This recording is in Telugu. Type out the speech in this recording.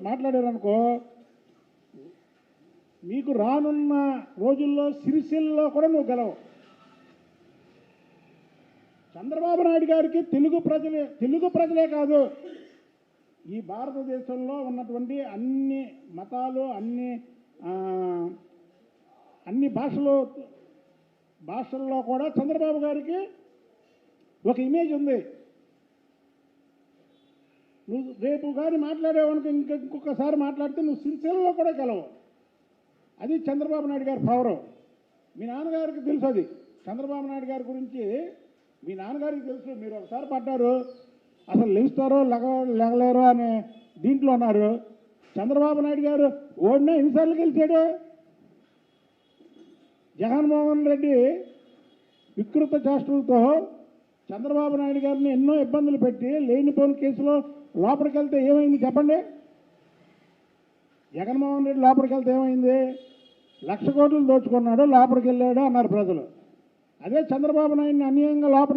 మాట్లాడారనుకో, మీకు రానున్న రోజుల్లో సిరిసిల్లలో కూడా నువ్వు గెలవు. చంద్రబాబు నాయుడు గారికి తెలుగు ప్రజలే కాదు, ఈ భారతదేశంలో ఉన్నటువంటి అన్ని మతాలు, అన్ని భాషల్లో కూడా చంద్రబాబు గారికి ఒక ఇమేజ్ ఉంది. నువ్వు రేపు కానీ మాట్లాడేవానికి ఇంకొకసారి మాట్లాడితే నువ్వు సిరిసిల్లలో కూడా గెలవు. అది చంద్రబాబు నాయుడు గారి పవరు. మీ నాన్నగారికి తెలుసు, అది చంద్రబాబు నాయుడు గారి గురించి మీ నాన్నగారికి తెలుసు. మీరు ఒకసారి పడ్డారు, అసలు లెగుస్తారో లెగలేరో అనే దీంట్లో ఉన్నారు. చంద్రబాబు నాయుడు గారు ఓడినా ఎన్నిసార్లు గెలిచాడు? జగన్మోహన్ రెడ్డి వికృత చేష్టలతో చంద్రబాబు నాయుడు గారిని ఎన్నో ఇబ్బందులు పెట్టి లేనిపోని కేసులో లోపలికి వెళ్తే ఏమైంది చెప్పండి? జగన్మోహన్ రెడ్డి లోపలికి వెళ్తే ఏమైంది? 1,00,000 కోట్లు దోచుకున్నాడు, లోపలికి వెళ్ళాడు అన్నారు ప్రజలు. అదే చంద్రబాబు నాయుడిని అన్యాయంగా లోపలికి